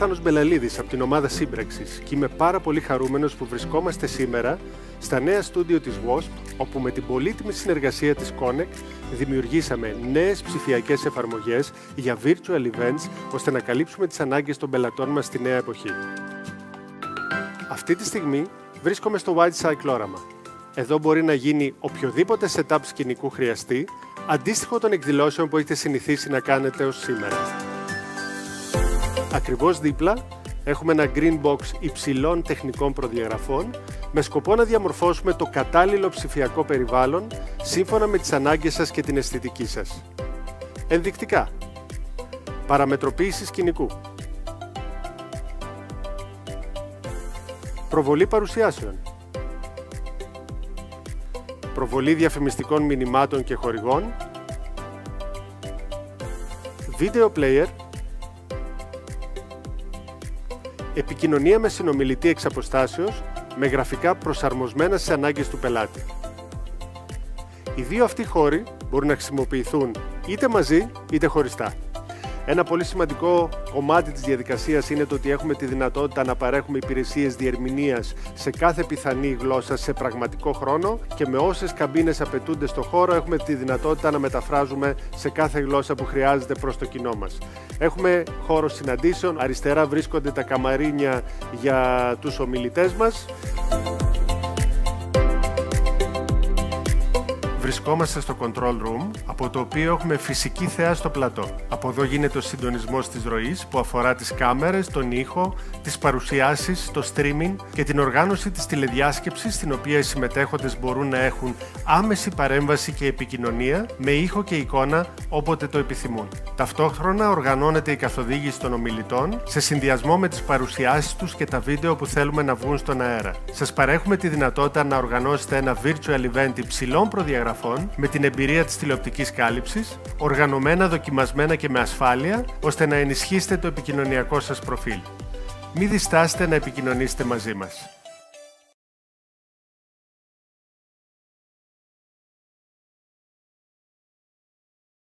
Θάνος Μπελαλίδης από την ομάδα Σύμπραξης και είμαι πάρα πολύ χαρούμενος που βρισκόμαστε σήμερα στα νέα στούντιο της WASP, όπου με την πολύτιμη συνεργασία της Connect δημιουργήσαμε νέες ψηφιακές εφαρμογές για virtual events, ώστε να καλύψουμε τις ανάγκες των πελατών μας στη νέα εποχή. Αυτή τη στιγμή βρίσκομαι στο White Cycle όραμα. Εδώ μπορεί να γίνει οποιοδήποτε setup σκηνικού χρειαστεί, αντίστοιχο των εκδηλώσεων που έχετε συνηθίσει να κάνετε ως σήμερα. Ακριβώς δίπλα έχουμε ένα green box υψηλών τεχνικών προδιαγραφών με σκοπό να διαμορφώσουμε το κατάλληλο ψηφιακό περιβάλλον σύμφωνα με τις ανάγκες σας και την αισθητική σας. Ενδεικτικά: παραμετροποίηση σκηνικού, προβολή παρουσιάσεων, προβολή διαφημιστικών μηνυμάτων και χορηγών, video player, επικοινωνία με συνομιλητή εξ αποστάσεως με γραφικά προσαρμοσμένα στις ανάγκες του πελάτη. Οι δύο αυτοί χώροι μπορούν να χρησιμοποιηθούν είτε μαζί είτε χωριστά. Ένα πολύ σημαντικό κομμάτι της διαδικασίας είναι το ότι έχουμε τη δυνατότητα να παρέχουμε υπηρεσίες διερμηνίας σε κάθε πιθανή γλώσσα σε πραγματικό χρόνο και με όσες καμπίνες απαιτούνται στο χώρο έχουμε τη δυνατότητα να μεταφράζουμε σε κάθε γλώσσα που χρειάζεται προς το κοινό μας. Έχουμε χώρο συναντήσεων, αριστερά βρίσκονται τα καμαρίνια για τους ομιλητές μας. Βρισκόμαστε στο control room, από το οποίο έχουμε φυσική θέα στο πλατό. Από εδώ γίνεται ο συντονισμός της ροής που αφορά τις κάμερες, τον ήχο, τις παρουσιάσεις, το streaming και την οργάνωση της τηλεδιάσκεψης, στην οποία οι συμμετέχοντες μπορούν να έχουν άμεση παρέμβαση και επικοινωνία με ήχο και εικόνα όποτε το επιθυμούν. Ταυτόχρονα οργανώνεται η καθοδήγηση των ομιλητών σε συνδυασμό με τις παρουσιάσεις τους και τα βίντεο που θέλουμε να βγουν στον αέρα. Σας παρέχουμε τη δυνατότητα να οργανώσετε ένα virtual event υψηλών προδιαγραφών με την εμπειρία της τηλεοπτικής κάλυψης, οργανωμένα, δοκιμασμένα και με ασφάλεια, ώστε να ενισχύσετε το επικοινωνιακό σας προφίλ. Μην διστάσετε να επικοινωνήσετε μαζί μας.